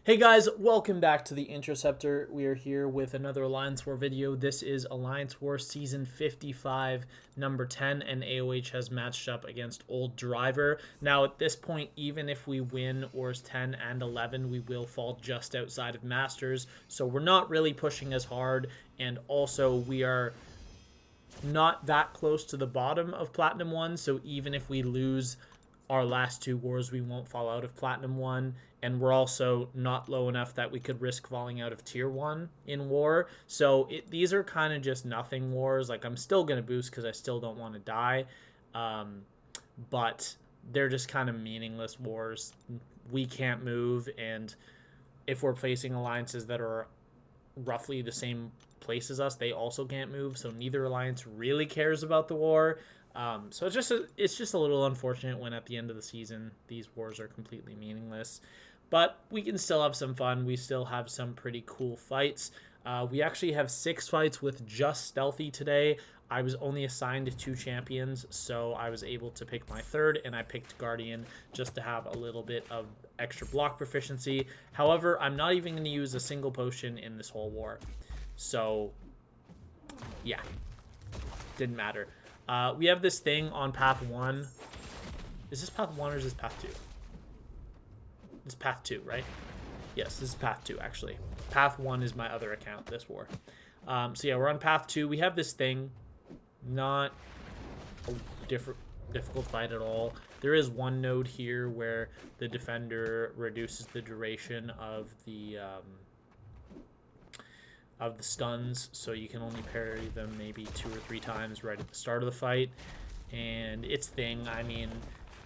Hey guys, welcome back to the Interceptor. We are here with another Alliance War video. This is Alliance War Season 55, Number 10, and AOH has matched up against Old Driver. Now at this point, even if we win Wars 10 and 11, we will fall just outside of Masters, so we're not really pushing as hard, and also we are not that close to the bottom of Platinum 1, so even if we lose our last two wars, we won't fall out of Platinum 1, and we're also not low enough that we could risk falling out of Tier 1 in war. So these are kind of just nothing wars. Like, I'm still going to boost because I still don't want to die, but they're just kind of meaningless wars. We can't move, and if we're facing alliances that are roughly the same place as us, they also can't move, so neither alliance really cares about the war. So it's just a little unfortunate when at the end of the season these wars are completely meaningless, but we can still have some fun. We still have some pretty cool fights. We actually have 6 fights with just Stealthy today. I was only assigned 2 champions, so I was able to pick my third, and I picked Guardian just to have a little bit of extra block proficiency. However, I'm not even going to use a single potion in this whole war, so yeah, didn't matter. We have this thing on path 1. Is this path 1 or is this path 2? This is path 2, right? Yes, this is path 2, actually. Path 1 is my other account this war. So yeah, we're on path 2. We have this thing. Not a difficult fight at all. There is one node here where the defender reduces the duration of the stuns, so you can only parry them maybe 2 or 3 times right at the start of the fight. And it's Thing. I mean,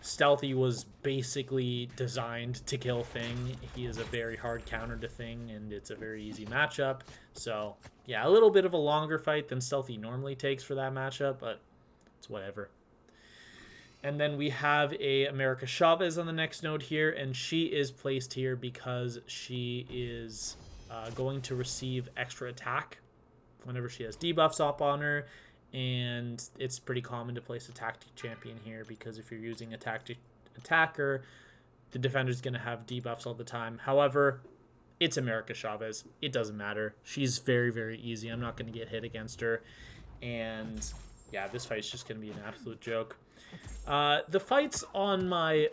Stealthy was basically designed to kill Thing. He is a very hard counter to Thing, and it's a very easy matchup. So yeah, a little bit of a longer fight than Stealthy normally takes for that matchup, but it's whatever. And then we have a America Chavez on the next node here, and she is placed here because she is going to receive extra attack whenever she has debuffs up on her, and it's pretty common to place a tactic champion here because if you're using a tactic attacker, the defender's going to have debuffs all the time. However, it's America Chavez. It doesn't matter. She's very, very easy. I'm not going to get hit against her, and yeah, this fight's just going to be an absolute joke. The fights on my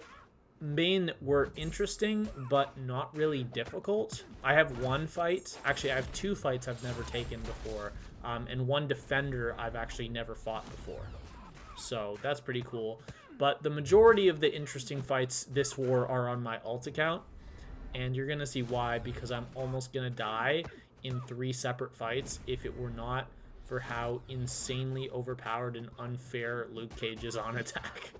main were interesting, but not really difficult. I have one fight. Actually, I have 2 fights I've never taken before, and one defender I've actually never fought before. So that's pretty cool. But the majority of the interesting fights this war are on my alt account, and you're going to see why, because I'm almost going to die in 3 separate fights if it were not for how insanely overpowered and unfair Luke Cage is on attack.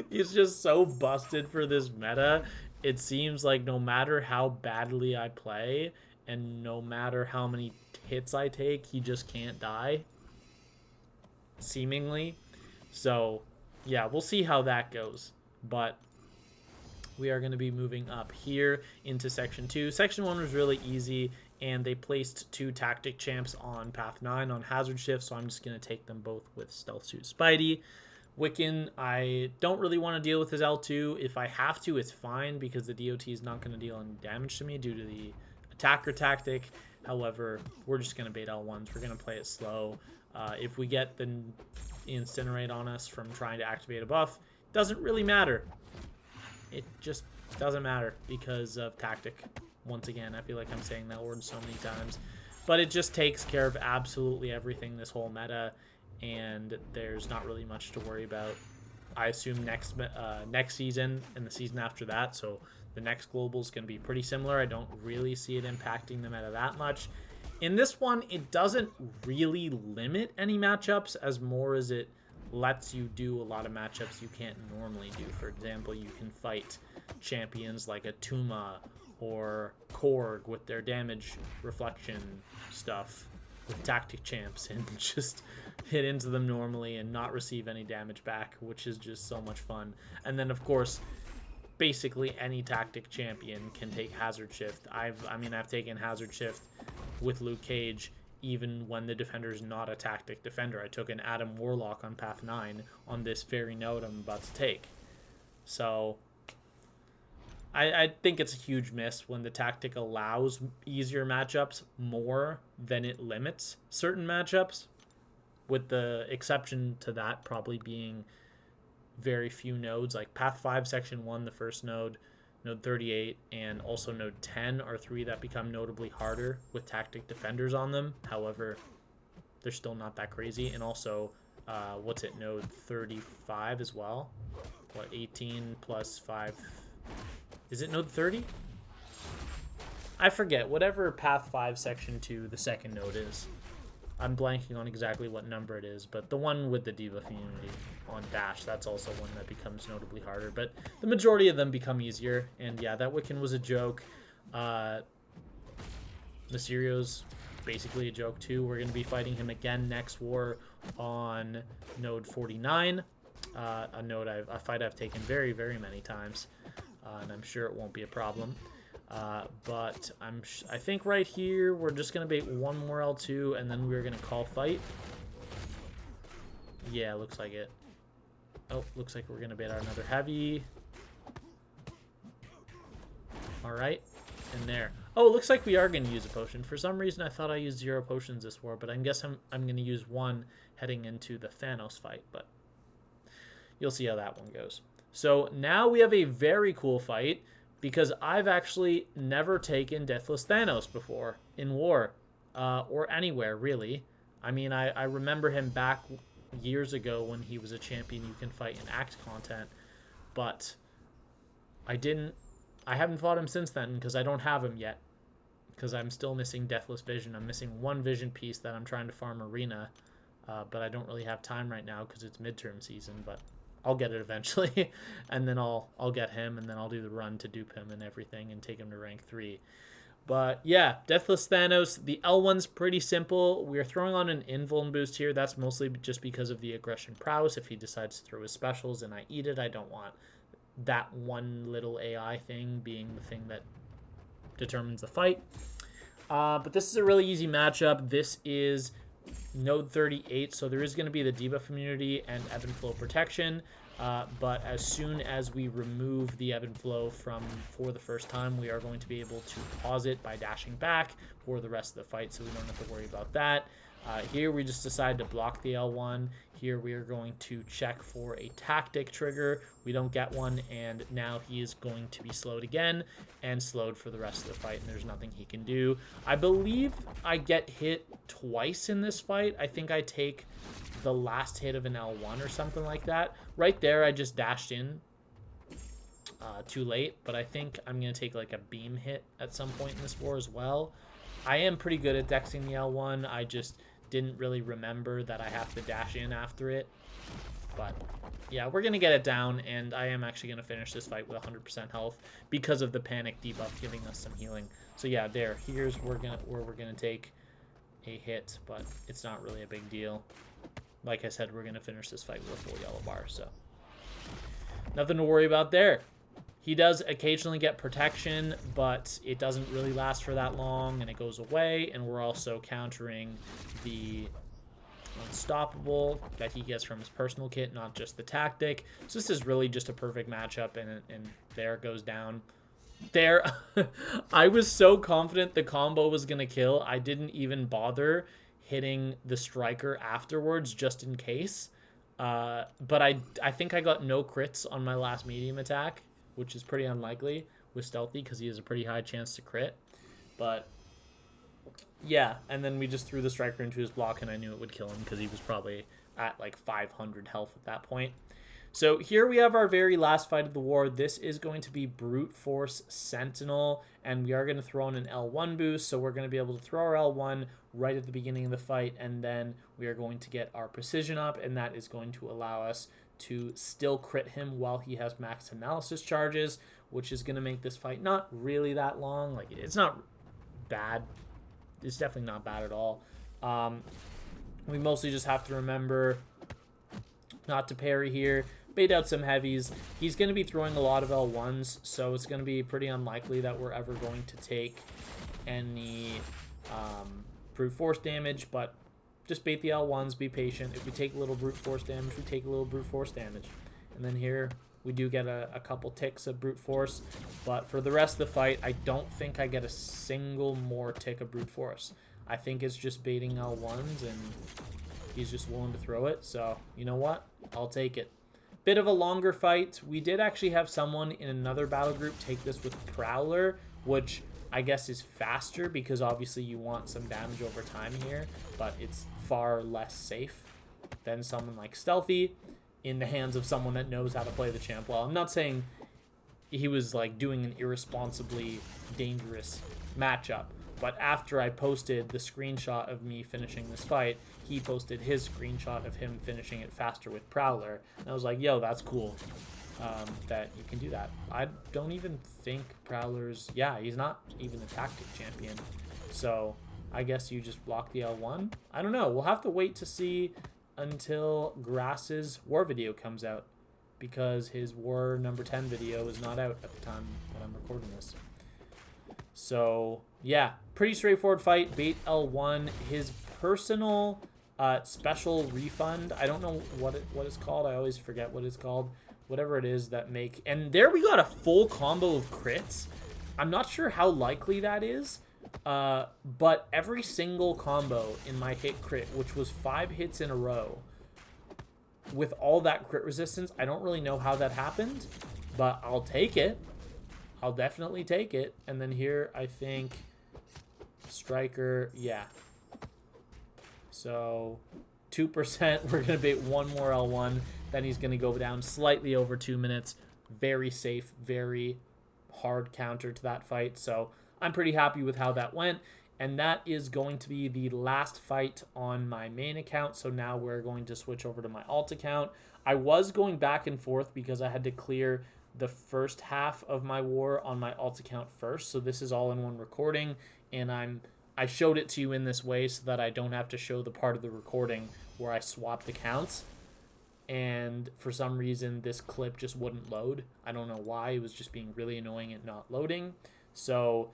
He's just so busted for this meta. It seems like no matter how badly I play and no matter how many hits I take, he just can't die, seemingly. So yeah, we'll see how that goes. But we are going to be moving up here into Section 2. Section 1 was really easy, and they placed 2 tactic champs on path 9 on hazard shift, so I'm just going to take them both with Stealth Suit Spidey. Wiccan, I don't really want to deal with his L2. If I have to, it's fine because the DOT is not going to deal any damage to me due to the attacker tactic. However, we're just going to bait L1s. We're going to play it slow. If we get the Incinerate on us from trying to activate a buff, it doesn't really matter. It just doesn't matter because of tactic. Once again, I feel like I'm saying that word so many times. But it just takes care of absolutely everything this whole meta, and there's not really much to worry about. I assume next season and the season after that, so the next global is going to be pretty similar. I don't really see it impacting the meta that much. In this one, it doesn't really limit any matchups as more as it lets you do a lot of matchups you can't normally do. For example, you can fight champions like a Tuma or Korg with their damage reflection stuff with tactic champs and just hit into them normally and not receive any damage back, which is just so much fun. And then of course, basically any tactic champion can take hazard shift. I've taken hazard shift with Luke Cage even when the defender is not a tactic defender. I took an Adam Warlock on path 9 on this very node I'm about to take. So I think it's a huge miss when the tactic allows easier matchups more than it limits certain matchups, with the exception to that probably being very few nodes. Like Path 5, Section 1, the first node, Node 38, and also Node 10 are three that become notably harder with tactic defenders on them. However, they're still not that crazy. And also, Node 35 as well? What, 18 plus 5... Is it Node 30? I forget. Whatever Path 5, Section 2, the second node is. I'm blanking on exactly what number it is, but the one with the debuff immunity on Dash, that's also one that becomes notably harder. But the majority of them become easier, and yeah, that Wiccan was a joke. Mysterio's basically a joke too. We're going to be fighting him again next war on Node 49, a fight I've taken very, very many times, and I'm sure it won't be a problem. But I think right here we're just gonna bait one more L2 and then we're gonna call fight. Yeah, looks like it. Oh, looks like we're gonna bait out another heavy. All right, and there. Oh, it looks like we are gonna use a potion. For some reason, I thought I used 0 potions this war, but I guess I'm gonna use 1 heading into the Thanos fight. But you'll see how that one goes. So now we have a very cool fight, because I've actually never taken Deathless Thanos before in war, or anywhere, really. I mean, I remember him back years ago when he was a champion you can fight in Act content, but I haven't fought him since then because I don't have him yet, because I'm still missing Deathless Vision. I'm missing 1 vision piece that I'm trying to farm Arena, but I don't really have time right now because it's midterm season, but I'll get it eventually, and then I'll get him, and then I'll do the run to dupe him and everything and take him to rank 3. But yeah, Deathless Thanos, the L1's pretty simple. We're throwing on an invuln boost here. That's mostly just because of the aggression prowess. If he decides to throw his specials and I eat it, I don't want that one little AI thing being the thing that determines the fight. But this is a really easy matchup. This is Node 38, so there is going to be the debuff immunity and ebb and flow protection, but as soon as we remove the ebb and flow for the first time, we are going to be able to pause it by dashing back for the rest of the fight, so we don't have to worry about that. Here we just decide to block the L1. Here we are going to check for a tactic trigger. We don't get one, and now he is going to be slowed again and slowed for the rest of the fight, and there's nothing he can do. I believe I get hit twice in this fight. I think I take the last hit of an L1 or something like that. Right there, I just dashed in too late, but I think I'm going to take like a beam hit at some point in this war as well. I am pretty good at dexing the L1. I just didn't really remember that I have to dash in after it. But yeah, we're going to get it down, and I am actually going to finish this fight with 100% health because of the panic debuff giving us some healing. So yeah, here's where we're going to take a hit, but it's not really a big deal. Like I said, we're going to finish this fight with a full yellow bar, so nothing to worry about there. He does occasionally get protection, but it doesn't really last for that long, and it goes away, and we're also countering the unstoppable that he gets from his personal kit, not just the tactic. So this is really just a perfect matchup, and there it goes down. There, I was so confident the combo was going to kill, I didn't even bother hitting the striker afterwards just in case. But I think I got no crits on my last medium attack, which is pretty unlikely with Stealthy because he has a pretty high chance to crit. But yeah, and then we just threw the striker into his block, and I knew it would kill him because he was probably at like 500 health at that point. So here we have our very last fight of the war. This is going to be Brute Force Sentinel, and we are going to throw in an L1 boost, so we're going to be able to throw our L1 right at the beginning of the fight, and then we are going to get our precision up, and that is going to allow us to still crit him while he has max analysis charges, which is going to make this fight not really that long. Like, it's not bad. It's definitely not bad at all. We mostly just have to remember not to parry here, bait out some heavies. He's going to be throwing a lot of L1s, so it's going to be pretty unlikely that we're ever going to take any brute force damage, but just bait the L1s, be patient. If we take a little brute force damage, we take a little brute force damage. And then here We do get a couple ticks of brute force, but for the rest of the fight, I don't think I get a single more tick of brute force. I think it's just baiting L1s, and he's just willing to throw it. So, you know what? I'll take it. Bit of a longer fight. We did actually have someone in another battle group take this with Prowler, which I guess is faster because obviously you want some damage over time here, but it's far less safe than someone like Stealthy in the hands of someone that knows how to play the champ well. I'm not saying he was like doing an irresponsibly dangerous matchup, but after I posted the screenshot of me finishing this fight, he posted his screenshot of him finishing it faster with Prowler, and I was like, yo, that's cool. That you can do that. I don't even think Prowler's... Yeah, he's not even a tactic champion. So I guess you just block the L1. I don't know. We'll have to wait to see until Grass's war video comes out, because his war number 10 video is not out at the time that I'm recording this. So yeah, pretty straightforward fight. Bait L1. His personal special refund. I don't know what it's called. I always forget what it's called. Whatever it is that make... And there we got a full combo of crits. I'm not sure how likely that is. But every single combo in my hit crit, which was 5 hits in a row, with all that crit resistance, I don't really know how that happened. But I'll take it. I'll definitely take it. And then here, I think... Striker, yeah. So... 2%, we're going to bait one more L1, then he's going to go down slightly over 2 minutes. Very safe, very hard counter to that fight. So I'm pretty happy with how that went. And that is going to be the last fight on my main account. So now we're going to switch over to my alt account. I was going back and forth because I had to clear the first half of my war on my alt account first. So this is all in one recording, and I showed it to you in this way so that I don't have to show the part of the recording where I swapped accounts. And for some reason, this clip just wouldn't load. I don't know why. It was just being really annoying at not loading. So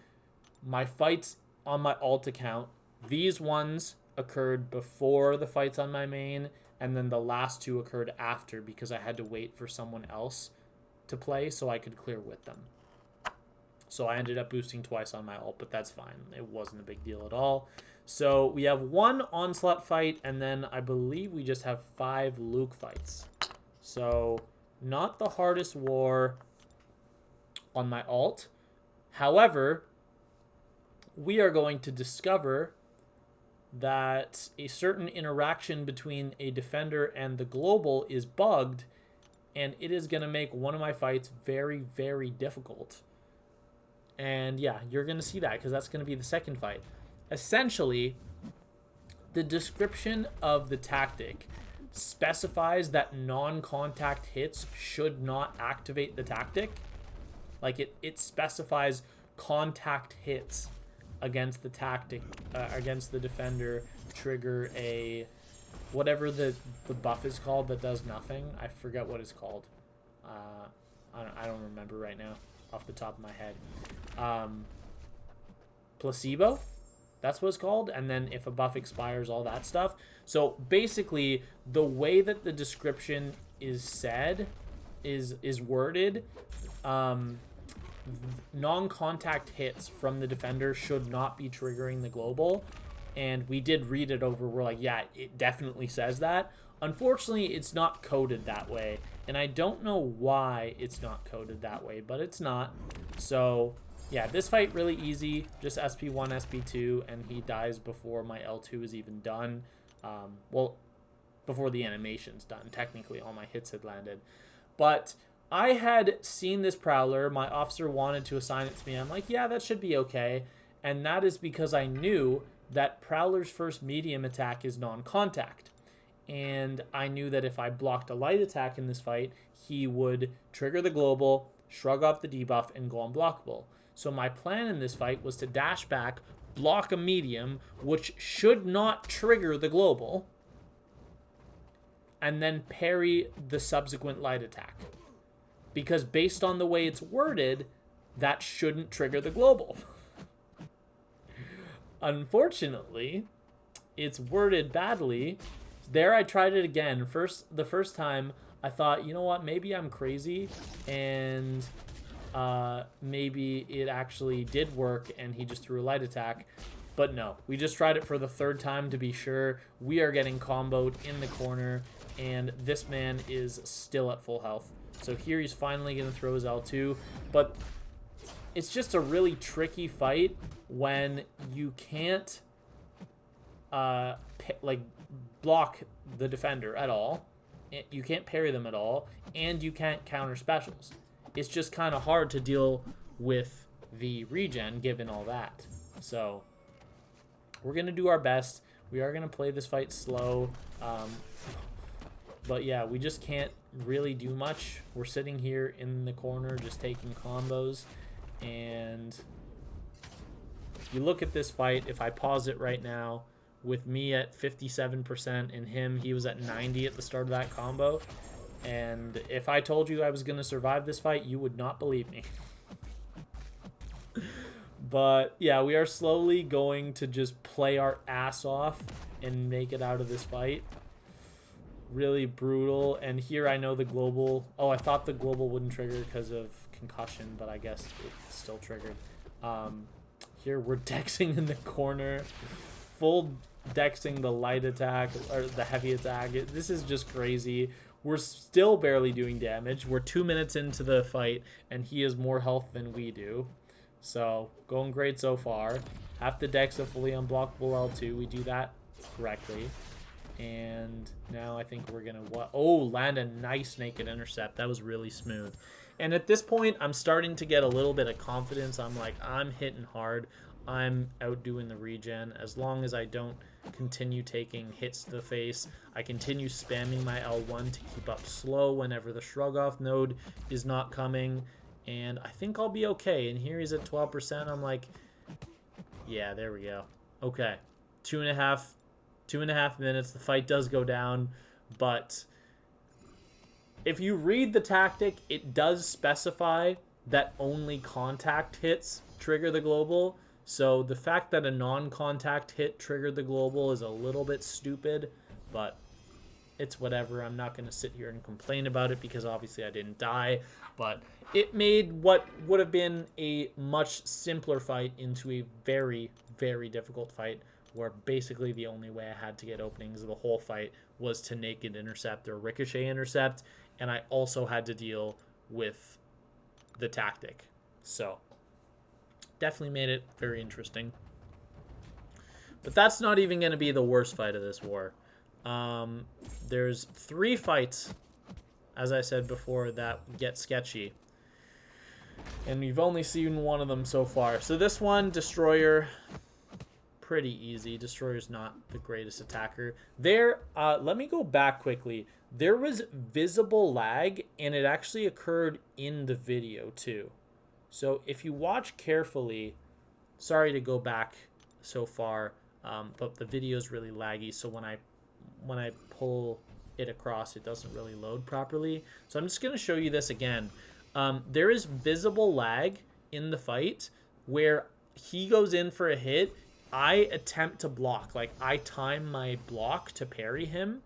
my fights on my alt account, these ones occurred before the fights on my main, and then the last 2 occurred after because I had to wait for someone else to play so I could clear with them. So I ended up boosting twice on my ult, but that's fine. It wasn't a big deal at all. So we have 1 Onslaught fight, and then I believe we just have 5 Luke fights. So not the hardest war on my ult. However, we are going to discover that a certain interaction between a defender and the global is bugged, and it is going to make one of my fights very, very difficult. And yeah, you're going to see that because that's going to be the second fight. Essentially, the description of the tactic specifies that non-contact hits should not activate the tactic. Like it specifies contact hits against the tactic, against the defender, trigger a... whatever the buff is called that does nothing. I forget what it's called. I don't remember right now off the top of my head. Placebo, that's what it's called. And then if a buff expires, all that stuff. So basically, the way that the description is said, is worded, non-contact hits from the defender should not be triggering the global. And we did read it over. We're like, yeah, it definitely says that. Unfortunately, it's not coded that way. And I don't know why it's not coded that way, but it's not. So yeah, this fight really easy. Just SP1, SP2, and he dies before my L2 is even done. Well, before the animation's done. Technically, all my hits had landed. But I had seen this Prowler. My officer wanted to assign it to me. I'm like, yeah, that should be okay. And that is because I knew that Prowler's first medium attack is non-contact. And I knew that if I blocked a light attack in this fight, he would trigger the global, shrug off the debuff, and go unblockable. So my plan in this fight was to dash back, block a medium, which should not trigger the global, and then parry the subsequent light attack. Because based on the way it's worded, that shouldn't trigger the global. Unfortunately, it's worded badly. There I tried it again. The first time I thought, you know what, maybe I'm crazy, and maybe it actually did work and he just threw a light attack. But no, we just tried it for the third time to be sure. We are getting comboed in the corner, and this man is still at full health. So here he's finally going to throw his L2, but it's just a really tricky fight when you can't like block the defender at all. You can't parry them at all, and you can't counter specials. It's just kind of hard to deal with the regen given all that. So we're going to do our best. We are going to play this fight slow. But yeah, we just can't really do much. We're sitting here in the corner just taking combos. And you look at this fight, if I pause it right now, with me at 57% and him, he was at 90 at the start of that combo. And if I told you I was going to survive this fight, you would not believe me. But yeah, we are slowly going to just play our ass off and make it out of this fight. Really brutal. And here I know the global... Oh, I thought the global wouldn't trigger because of concussion, but I guess it still triggered. Here we're dexing in the corner. Full dexing the light attack, or the heavy attack. This is just crazy. We're still barely doing damage. We're 2 minutes into the fight, and he has more health than we do. So, going great so far. Have to dex a fully unblockable L2. We do that correctly. And now I think we're going to... land a nice naked intercept. That was really smooth. And at this point, I'm starting to get a little bit of confidence. I'm like, I'm hitting hard. I'm outdoing the regen. As long as I don't continue taking hits to the face, I continue spamming my L1 to keep up slow whenever the shrug off node is not coming, and I think I'll be okay. And here he's at 12%. I'm like, yeah, there we go. Okay, two and a half minutes. The fight does go down, but if you read the tactic, it does specify that only contact hits trigger the global. So the fact that a non-contact hit triggered the global is a little bit stupid, but it's whatever. I'm not going to sit here and complain about it because obviously I didn't die, but it made what would have been a much simpler fight into a very, very difficult fight, where basically the only way I had to get openings of the whole fight was to naked intercept or ricochet intercept, and I also had to deal with the tactic. So definitely made it very interesting. But that's not even going to be the worst fight of this war. There's 3 fights, as I said before, that get sketchy. And we've only seen one of them so far. So this one, Destroyer, pretty easy. Destroyer's not the greatest attacker. There, let me go back quickly. There was visible lag, and it actually occurred in the video too. So if you watch carefully, sorry to go back so far, but the video is really laggy. So when I pull it across, it doesn't really load properly. So I'm just going to show you this again. There is visible lag in the fight where he goes in for a hit. I attempt to block. Like, I time my block to parry him,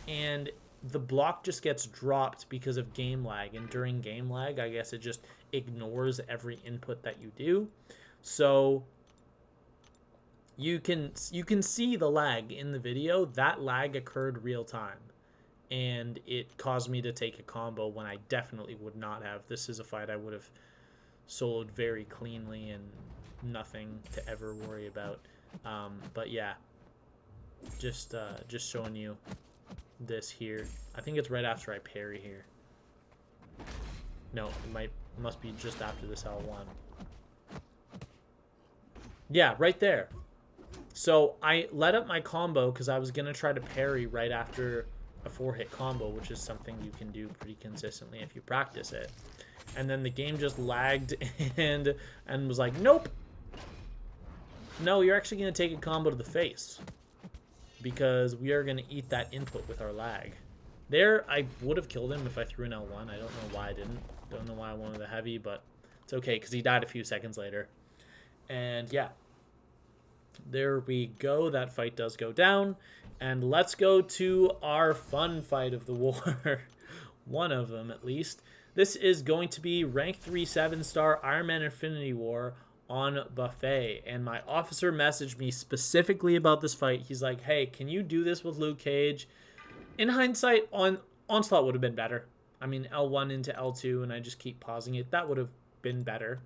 and the block just gets dropped because of game lag. And during game lag, I guess it just ignores every input that you do. So you can see the lag in the video. That lag occurred real time, and it caused me to take a combo when I definitely would not have. This is a fight I would have soloed very cleanly and nothing to ever worry about. But yeah, just showing you this here. I think it's right after I parry here. No, it must be just after this L1. Yeah, right there. So I let up my combo because I was going to try to parry right after a 4-hit combo, which is something you can do pretty consistently if you practice it. And then the game just lagged and was like, nope. No, you're actually going to take a combo to the face because we are going to eat that input with our lag. There, I would have killed him if I threw an L1. I don't know why I didn't. Don't know why I wanted the heavy, but it's okay because he died a few seconds later. And yeah, there we go. That fight does go down. And let's go to our fun fight of the war. one of them at least. This is going to be rank 3 7-star Iron Man Infinity War on Buffet. And my officer messaged me specifically about this fight. He's like, hey, can you do this with Luke Cage? In hindsight, Onslaught would have been better. I mean, L1 into L2, and I just keep pausing it. That would have been better.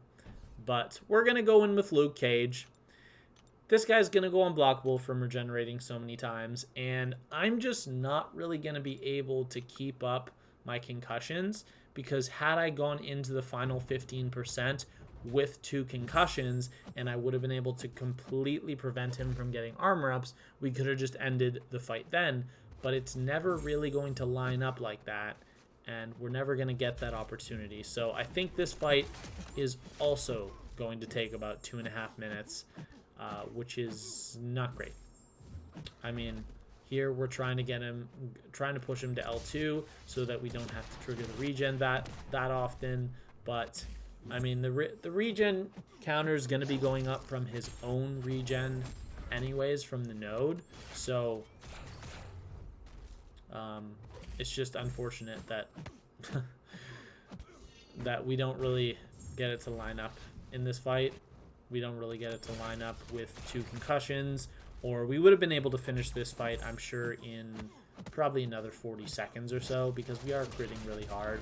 But we're going to go in with Luke Cage. This guy's going to go unblockable from regenerating so many times. And I'm just not really going to be able to keep up my concussions. Because had I gone into the final 15% with 2 concussions, and I would have been able to completely prevent him from getting armor ups, we could have just ended the fight then. But it's never really going to line up like that. And we're never going to get that opportunity. So I think this fight is also going to take about 2.5 minutes, which is not great. I mean, here we're trying to push him to L2 so that we don't have to trigger the regen that often. But I mean, the regen counter is going to be going up from his own regen anyways from the node. So it's just unfortunate that that we don't really get it to line up in this fight. We don't really get it to line up with 2 concussions, or we would have been able to finish this fight, I'm sure, in probably another 40 seconds or so, because we are critting really hard.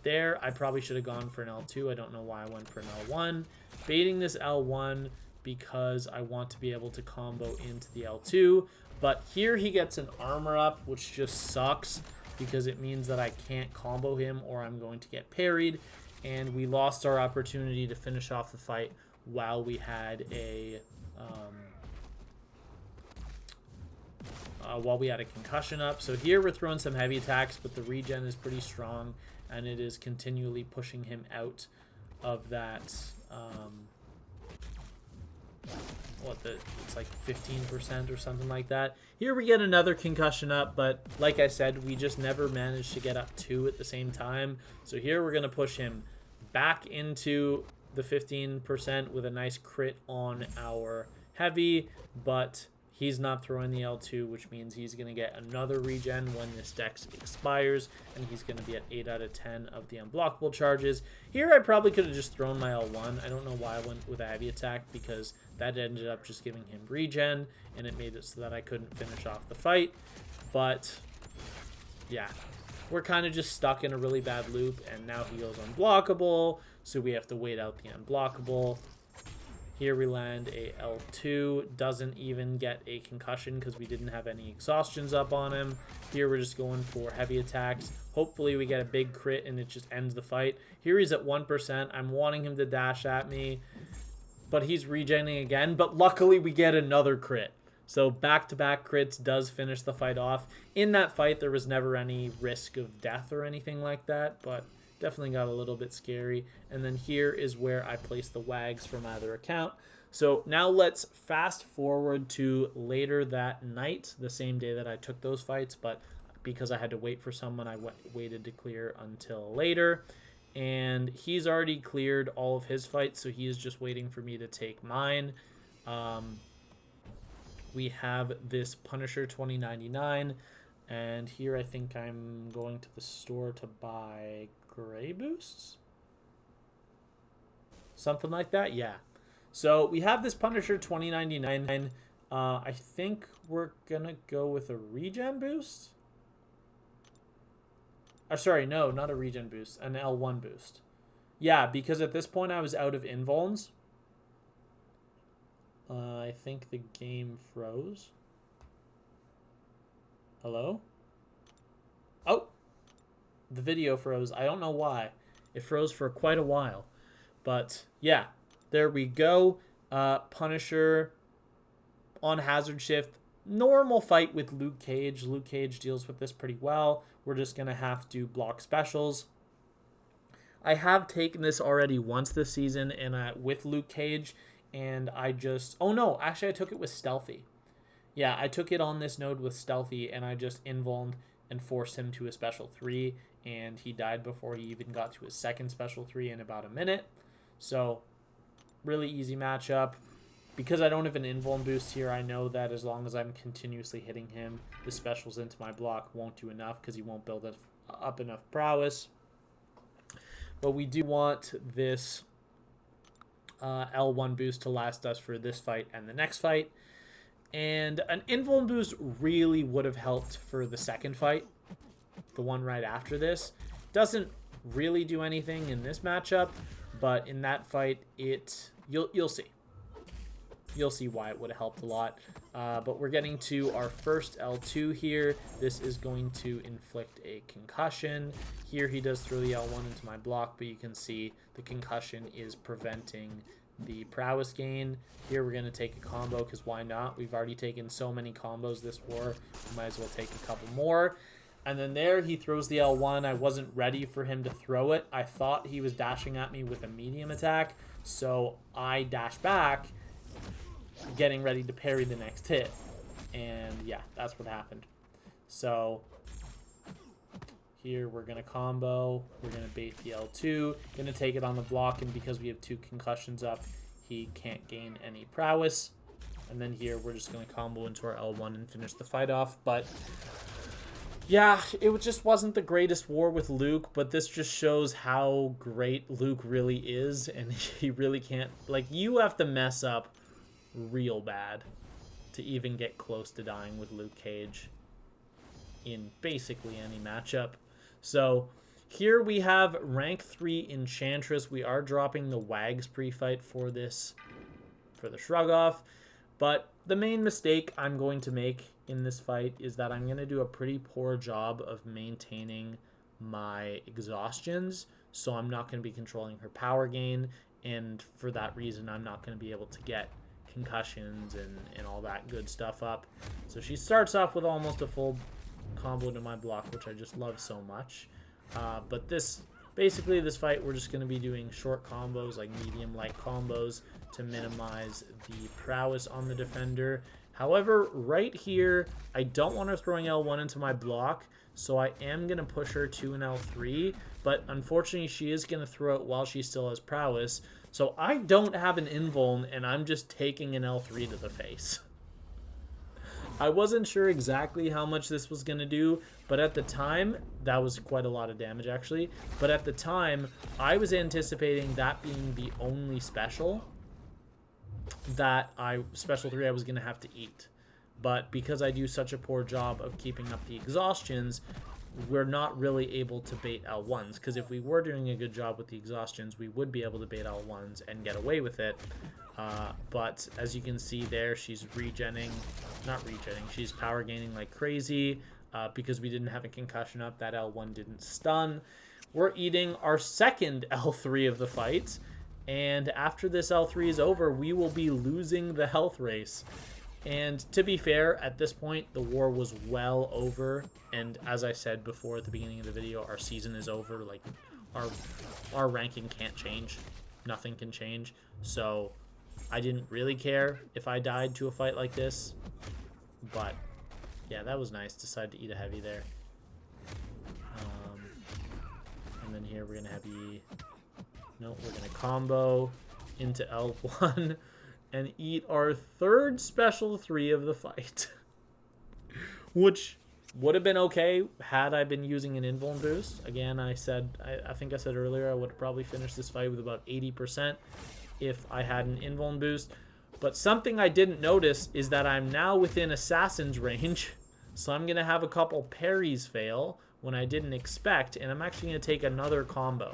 There, I probably should have gone for an L2. I don't know why I went for an L1. Baiting this L1 because I want to be able to combo into the L2. But here he gets an armor up, which just sucks because it means that I can't combo him or I'm going to get parried. And we lost our opportunity to finish off the fight while we had a concussion up. So here we're throwing some heavy attacks, but the regen is pretty strong, and it is continually pushing him out of that. It's like 15% or something like that. Here we get another concussion up, but like I said, we just never managed to get up 2 at the same time. So here we're going to push him back into the 15% with a nice crit on our heavy, but he's not throwing the L2, which means he's going to get another regen when this dex expires, and he's going to be at 8 out of 10 of the unblockable charges. Here I probably could have just thrown my L1. I don't know why I went with a heavy attack, because that ended up just giving him regen, and it made it so that I couldn't finish off the fight. But yeah, we're kind of just stuck in a really bad loop, and now he goes unblockable, so we have to wait out the unblockable. Here we land a L2, doesn't even get a concussion because we didn't have any exhaustions up on him. Here we're just going for heavy attacks. Hopefully we get a big crit and it just ends the fight. Here he's at 1%. I'm wanting him to dash at me, but he's regenerating again. But luckily we get another crit. So back-to-back crits does finish the fight off. In that fight there was never any risk of death or anything like that, but definitely got a little bit scary. And then here is where I place the wags from either account. So now let's fast forward to later that night, the same day that I took those fights, but because I had to wait for someone, I waited to clear until later. And he's already cleared all of his fights, so he is just waiting for me to take mine. We have this Punisher 2099, and here I think I'm going to the store to buy gray boosts, something like that. Yeah, so we have this Punisher 2099. I think we're gonna go with a regen boost. Sorry, no, not a regen boost, an L1 boost. Yeah, because at this point I was out of invulns. I think the game froze. Hello? Oh, the video froze. I don't know why. It froze for quite a while. But yeah, there we go. Punisher on hazard shift. Normal fight with Luke Cage. Luke Cage deals with this pretty well. We're just going to have to block specials. I have taken this already once this season and with Luke Cage, and I just... Oh no, actually I took it with Stealthy. Yeah, I took it on this node with Stealthy, and I just invulned and forced him to a special 3, and he died before he even got to his second special 3 in about a minute. So, really easy matchup. Because I don't have an invuln boost here, I know that as long as I'm continuously hitting him, the specials into my block won't do enough because he won't build up enough prowess. But we do want this L1 boost to last us for this fight and the next fight. And an invuln boost really would have helped for the second fight, the one right after this. Doesn't really do anything in this matchup, but in that fight, you'll see. You'll see why it would have helped a lot. But we're getting to our first L2 here. This is going to inflict a concussion. Here he does throw the L1 into my block, but you can see the concussion is preventing the prowess gain. Here we're going to take a combo, because why not? We've already taken so many combos this war. We might as well take a couple more. And then there he throws the L1. I wasn't ready for him to throw it. I thought he was dashing at me with a medium attack, so I dash back, getting ready to parry the next hit. And yeah, that's what happened. So here we're going to combo. We're going to bait the L2. Going to take it on the block, and because we have 2 concussions up, he can't gain any prowess. And then here we're just going to combo into our L1 and finish the fight off. But yeah, it just wasn't the greatest war with Luke, but this just shows how great Luke really is, and he really can't, like, you have to mess up real bad to even get close to dying with Luke Cage in basically any matchup. So here we have rank 3 Enchantress. We are dropping the Wags pre-fight for this, for the shrug off, but the main mistake I'm going to make in this fight is that I'm going to do a pretty poor job of maintaining my exhaustions, so I'm not going to be controlling her power gain, and for that reason I'm not going to be able to get concussions and all that good stuff up. So she starts off with almost a full combo to my block, which I just love so much. But basically this fight, we're just going to be doing short combos, like medium light combos, to minimize the prowess on the defender. However, right here, I don't want her throwing L1 into my block, so I am going to push her to an L3, but unfortunately she is going to throw it while she still has prowess, so I don't have an invuln, and I'm just taking an L3 to the face. I wasn't sure exactly how much this was going to do, but at the time, that was quite a lot of damage actually, but at the time, I was anticipating that being the only special that special 3 I was going to have to eat. But because I do such a poor job of keeping up the exhaustions, we're not really able to bait L1s, because if we were doing a good job with the exhaustions, we would be able to bait L1s and get away with it. But as you can see there, she's she's power gaining like crazy, because we didn't have a concussion up. That L1 didn't stun. We're eating our second L3 of the fight, and after this L3 is over, we will be losing the health race. And to be fair, at this point, the war was well over, and as I said before at the beginning of the video, our season is over. Like, our ranking can't change. Nothing can change. So I didn't really care if I died to a fight like this. But yeah, that was nice. Decided to eat a heavy there. And then here we're going to have we're going to combo into L1 and eat our third special 3 of the fight. Which would have been okay had I been using an invuln boost. Again, I think I said earlier I would have probably finished this fight with about 80% if I had an invuln boost. But something I didn't notice is that I'm now within assassin's range, so I'm going to have a couple parries fail when I didn't expect, and I'm actually going to take another combo.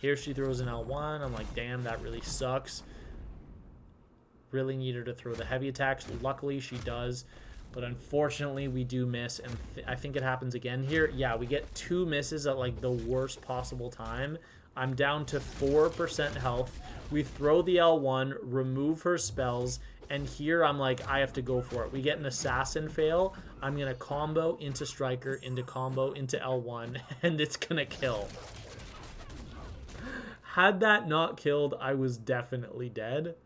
Here she throws an L1. I'm like, damn, that really sucks. Really need her to throw the heavy attacks. Luckily, she does. But unfortunately, we do miss. And I think it happens again here. Yeah, we get 2 misses at like the worst possible time. I'm down to 4% health. We throw the L1, remove her spells. And here I'm like, I have to go for it. We get an assassin fail. I'm going to combo into striker, into combo, into L1. And it's going to kill. Had that not killed, I was definitely dead.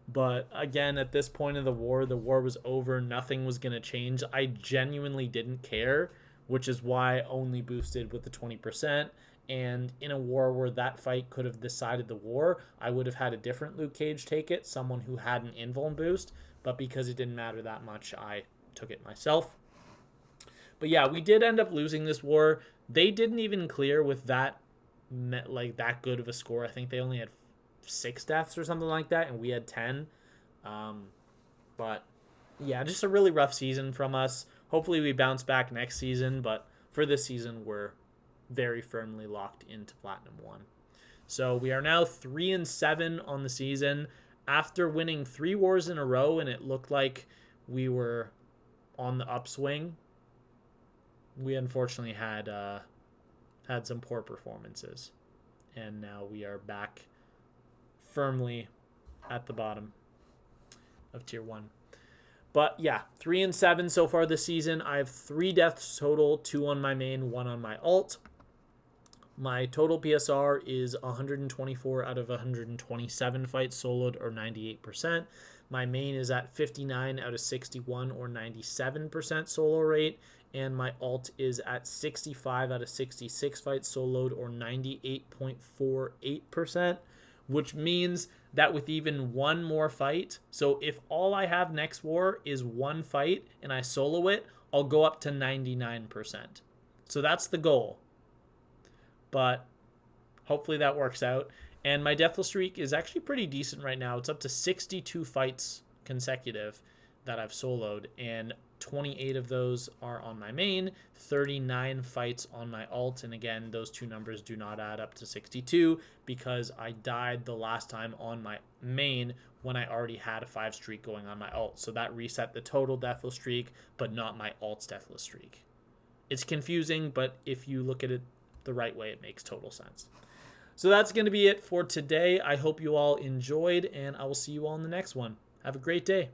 But again, at this point of the war was over. Nothing was going to change. I genuinely didn't care, which is why I only boosted with the 20%. And in a war where that fight could have decided the war, I would have had a different Luke Cage take it, someone who had an invuln boost. But because it didn't matter that much, I took it myself. But yeah, we did end up losing this war. They didn't even clear with that that good of a score. I think they only had 6 deaths or something like that, and we had 10. But yeah, just a really rough season from us. Hopefully we bounce back next season, but for this season we're very firmly locked into Platinum 1. So we are now 3-7 on the season after winning 3 wars in a row, and it looked like we were on the upswing. We unfortunately had some poor performances, and now we are back firmly at the bottom of tier 1. But yeah, 3-7 so far this season. I have 3 deaths total, 2 on my main, 1 on my alt. My total PSR is 124 out of 127 fights soloed, or 98%. My main is at 59 out of 61, or 97% solo rate. And my alt is at 65 out of 66 fights soloed, or 98.48%, which means that with even one more fight, so if all I have next war is 1 fight and I solo it, I'll go up to 99%. So that's the goal. But hopefully that works out. And my Deathless streak is actually pretty decent right now. It's up to 62 fights consecutive that I've soloed, and 28 of those are on my main, 39 fights on my alt. And again, those 2 numbers do not add up to 62 because I died the last time on my main when I already had a 5 streak going on my alt. So that reset the total Deathless streak, but not my alt's Deathless streak. It's confusing, but if you look at it the right way, it makes total sense. So that's going to be it for today. I hope you all enjoyed, and I will see you all in the next one. Have a great day.